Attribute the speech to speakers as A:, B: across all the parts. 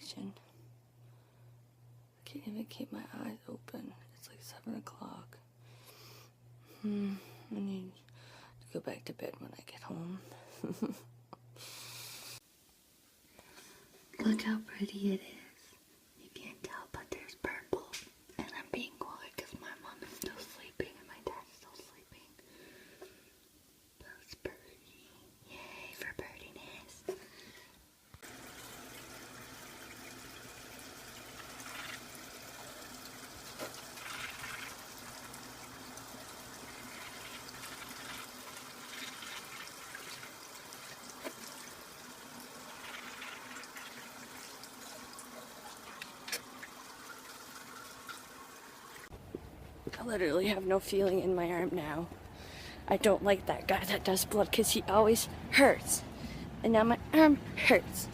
A: reaction. I can't even keep my eyes open. It's like 7 o'clock. I need to go back to bed when I get home. Look how pretty it is. You can't tell, but there's purple. And I'm being quiet because my mom is still sleeping and my dad is still sleeping. That's birdie. Yay for birdiness. I literally have no feeling in my arm now. I don't like that guy that does blood because he always hurts. And now my arm hurts.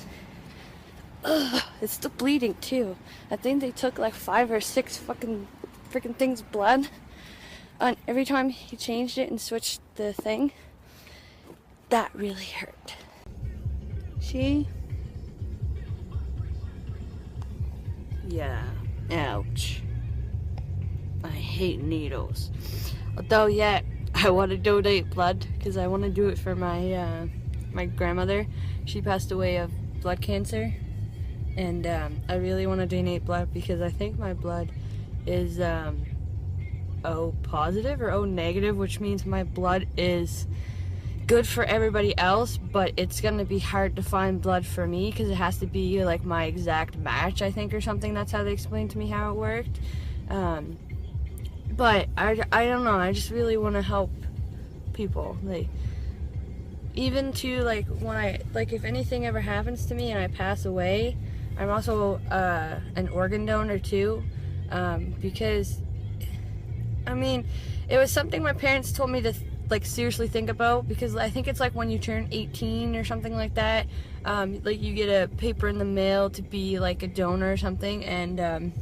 A: Ugh, it's still bleeding too. I think they took like 5 or 6 freaking things of blood. And every time he changed it and switched the thing, that really hurt. See? Yeah. Ouch. I hate needles. Although, yeah, I want to donate blood because I want to do it for my my grandmother. She passed away of blood cancer, and I really want to donate blood because I think my blood is O positive or O negative, which means my blood is good for everybody else, but it's gonna be hard to find blood for me because it has to be like my exact match, I think, or something. That's how they explained to me how it worked. But I don't know, I just really want to help people, like, even to, like, when if anything ever happens to me and I pass away, I'm also an organ donor too, because, I mean, it was something my parents told me to, like, seriously think about, because I think it's like when you turn 18 or something like that, like, you get a paper in the mail to be, like, a donor or something, and,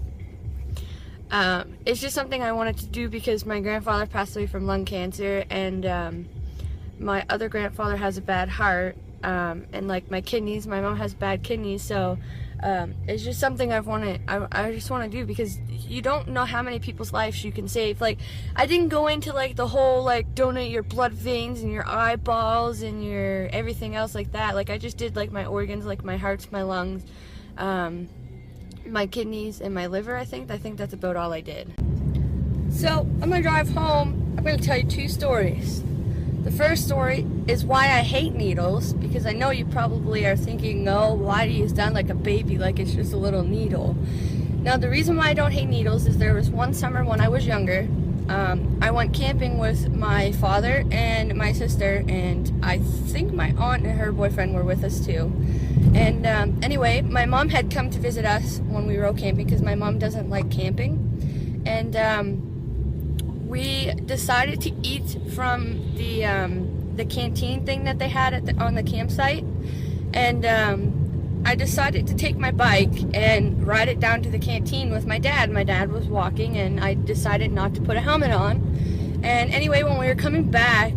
A: it's just something I wanted to do because my grandfather passed away from lung cancer, and my other grandfather has a bad heart, and like my kidneys, my mom has bad kidneys, so it's just something I just want to do because you don't know how many people's lives you can save. Like, I didn't go into like the whole like donate your blood veins and your eyeballs and your everything else like that. Like, I just did like my organs, like my hearts, my lungs, my kidneys, and my liver. I think that's about all I did. So I'm gonna drive home. I'm gonna tell you 2 stories. The first story is why I hate needles, because I know you probably are thinking, no, why do you sound like a baby, like it's just a little needle? Now, the reason why I don't hate needles is there was one summer when I was younger, I went camping with my father and my sister, and I think my aunt and her boyfriend were with us too. And anyway, my mom had come to visit us when we were out camping because my mom doesn't like camping. And we decided to eat from the canteen thing that they had on the campsite. And I decided to take my bike and ride it down to the canteen with my dad. My dad was walking, and I decided not to put a helmet on. And anyway, when we were coming back,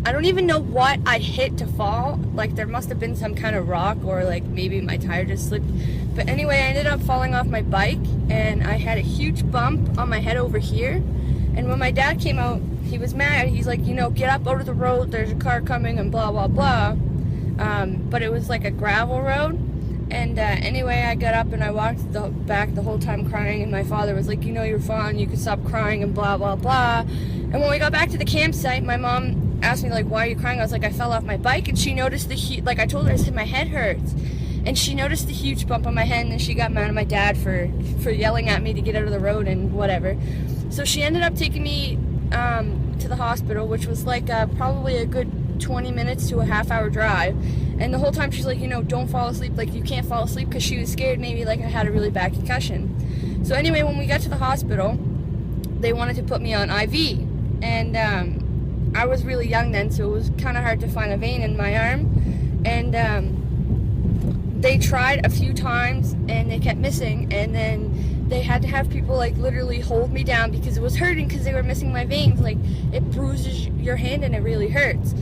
A: I don't even know what I hit to fall. Like, there must have been some kind of rock, or like maybe my tire just slipped. But anyway, I ended up falling off my bike, and I had a huge bump on my head over here. And when my dad came out, he was mad. He's like, you know, get up out of the road, there's a car coming, and blah, blah, blah. But it was like a gravel road. And anyway, I got up and I walked back the whole time crying, and my father was like, you know, you're fine, you can stop crying, and blah, blah, blah. And when we got back to the campsite, my mom asked me, like, why are you crying? I was like, I fell off my bike, and she noticed like, I told her, I said, my head hurts. And she noticed the huge bump on my head, and then she got mad at my dad for yelling at me to get out of the road and whatever. So she ended up taking me to the hospital, which was like probably a good 20 minutes to a half-hour drive. And the whole time she's like, you know, don't fall asleep, like, you can't fall asleep, because she was scared maybe like I had a really bad concussion. So anyway, when we got to the hospital, they wanted to put me on IV, and I was really young then, so it was kind of hard to find a vein in my arm. And they tried a few times and they kept missing, and then they had to have people like literally hold me down because it was hurting, because they were missing my veins. Like, it bruises your hand and it really hurts.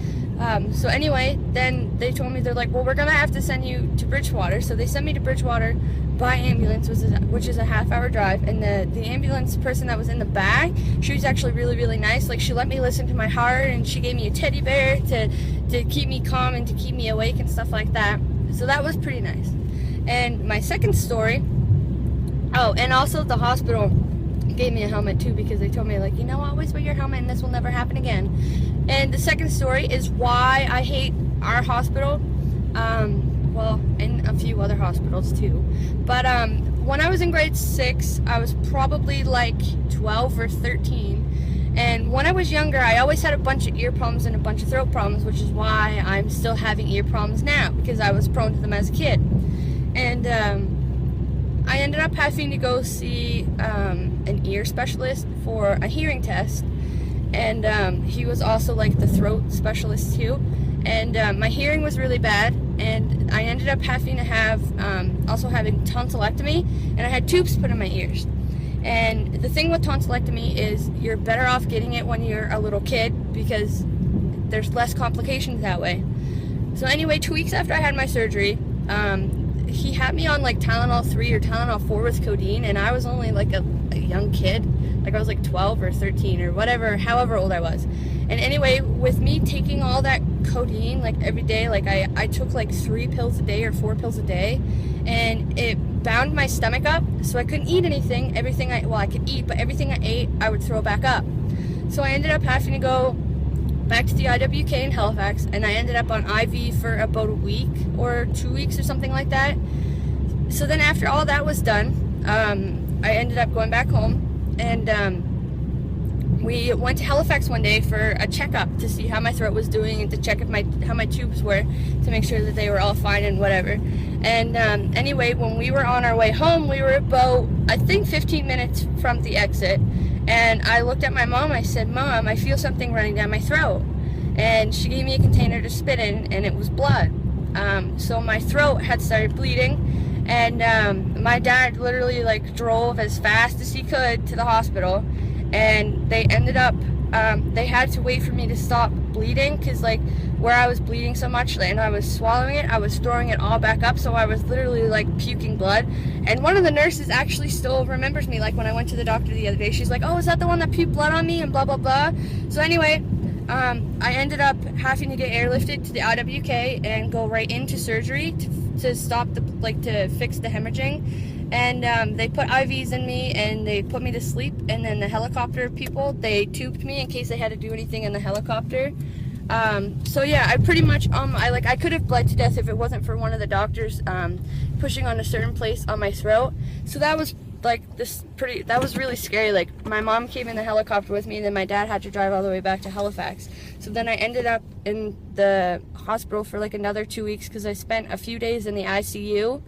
A: So anyway, then they told me, they're like, well, we're gonna have to send you to Bridgewater. So they sent me to Bridgewater by ambulance, which is a half-hour drive. And the ambulance person that was in the back, she was actually really, really nice. Like, she let me listen to my heart, and she gave me a teddy bear to keep me calm and to keep me awake and stuff like that. So that was pretty nice. And my second story, oh, and also the hospital gave me a helmet too, because they told me, like, you know, always wear your helmet and this will never happen again. And the second story is why I hate our hospital, well, and a few other hospitals too. But when I was in grade 6, I was probably like 12 or 13. And when I was younger, I always had a bunch of ear problems and a bunch of throat problems, which is why I'm still having ear problems now, because I was prone to them as a kid. And I ended up having to go see an ear specialist for a hearing test, and he was also like the throat specialist too. And my hearing was really bad, and I ended up having to have also having tonsillectomy, and I had tubes put in my ears. And the thing with tonsillectomy is you're better off getting it when you're a little kid, because there's less complications that way. So anyway, 2 weeks after I had my surgery, he had me on like Tylenol 3 or Tylenol 4 with codeine, and I was only like a young kid. Like, I was like 12 or 13 or whatever, however old I was. And anyway, with me taking all that codeine like every day, like I took like 3 pills a day or 4 pills a day, and it bound my stomach up, so I couldn't eat anything. I could eat, but everything I ate, I would throw back up. So I ended up having to go back to the IWK in Halifax, and I ended up on IV for about a week or 2 weeks or something like that. So then after all that was done, I ended up going back home, and we went to Halifax one day for a checkup to see how my throat was doing and to check if how my tubes were, to make sure that they were all fine and whatever. And anyway, when we were on our way home, we were about, I think, 15 minutes from the exit. And I looked at my mom, I said, Mom, I feel something running down my throat. And she gave me a container to spit in, and it was blood. So my throat had started bleeding, and my dad literally like drove as fast as he could to the hospital, and they ended up, they had to wait for me to stop bleeding, because like where I was bleeding so much and I was swallowing it, I was throwing it all back up, so I was literally like puking blood. And one of the nurses actually still remembers me, like when I went to the doctor the other day, she's like, oh, is that the one that puked blood on me and blah blah blah. So anyway, I ended up having to get airlifted to the IWK and go right into surgery to stop to fix the hemorrhaging. And they put IVs in me, and they put me to sleep, and then the helicopter people, they tubed me in case they had to do anything in the helicopter. So yeah, I pretty much, I could have bled to death if it wasn't for one of the doctors pushing on a certain place on my throat. So that was that was really scary. Like, my mom came in the helicopter with me, and then my dad had to drive all the way back to Halifax. So then I ended up in the hospital for like another 2 weeks, because I spent a few days in the ICU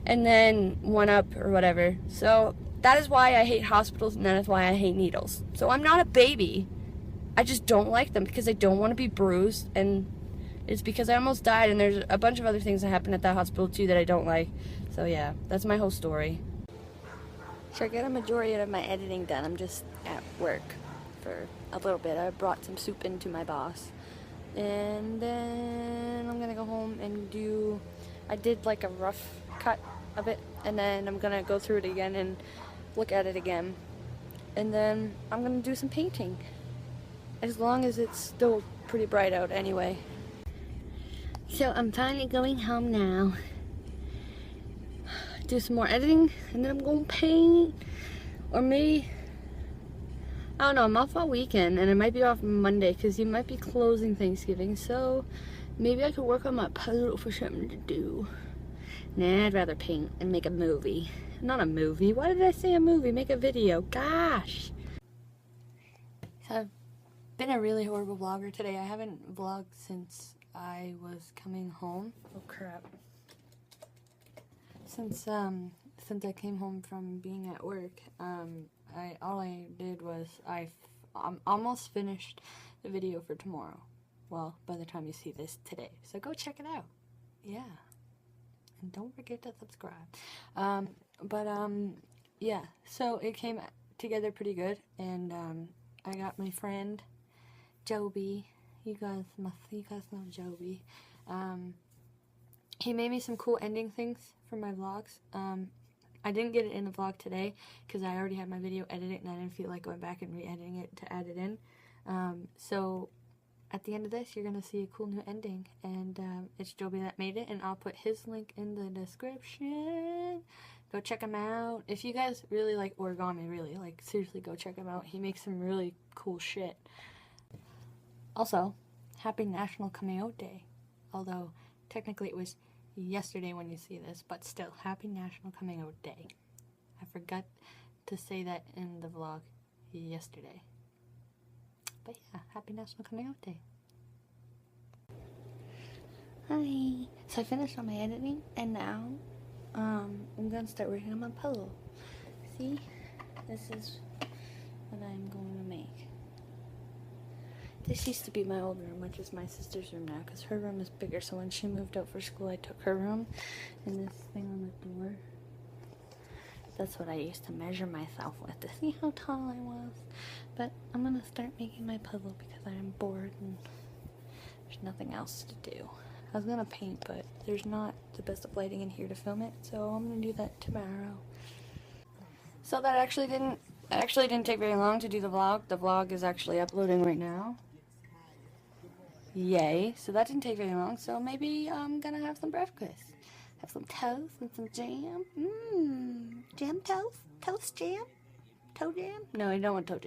A: and then went up or whatever. So that is why I hate hospitals, and that is why I hate needles. So I'm not a baby. I just don't like them because I don't want to be bruised, and it's because I almost died, and there's a bunch of other things that happened at that hospital too that I don't like. So yeah, that's my whole story. So I got a majority of my editing done. I'm just at work for a little bit. I brought some soup in to my boss, and then I'm gonna go home and I did like a rough cut of it, and then I'm gonna go through it again and look at it again, and then I'm gonna do some painting, as long as it's still pretty bright out anyway. So I'm finally going home now. Do some more editing, and then I'm going to paint. Or maybe, I don't know, I'm off all weekend, and I might be off Monday because you might be closing Thanksgiving, so maybe I could work on my puzzle for something to do. Nah, I'd rather paint and make a movie. Not a movie. Why did I say a movie? Make a video. Gosh. So I've been a really horrible vlogger today. I haven't vlogged since I was coming home. Oh crap. Since I came home from being at work, all I did was I'm almost finished the video for tomorrow. Well, by the time you see this today, so go check it out. Yeah, and don't forget to subscribe. Yeah. So it came together pretty good, and I got my friend Joby. You guys know Joby. He made me some cool ending things for my vlogs. I didn't get it in the vlog today because I already had my video edited and I didn't feel like going back and re-editing it to add it in. So at the end of this, you're going to see a cool new ending, and it's Joby that made it, and I'll put his link in the description. Go check him out. If you guys really like origami, really, like, seriously, go check him out. He makes some really cool shit. Also, happy National Coming Out Day. Although, technically it was yesterday when you see this, but still, happy National Coming Out Day. I forgot to say that in the vlog yesterday. But yeah, happy National Coming Out Day. Hi. So I finished all my editing, and now I'm gonna start working on my puzzle. See? This is what I'm going to make. This used to be my old room, which is my sister's room now, because her room is bigger, so when she moved out for school, I took her room. And this thing on the door, that's what I used to measure myself with to see how tall I was. But I'm gonna start making my puzzle because I'm bored and there's nothing else to do. I was gonna paint, but there's not the best of lighting in here to film it, so I'm gonna do that tomorrow. So that actually didn't take very long to do the vlog. The vlog is actually uploading right now. Yay. So that didn't take very long, so maybe I'm gonna have some breakfast. Have some toast and some jam. Jam toast? Toast jam? Toe jam? No, I don't want toe jam.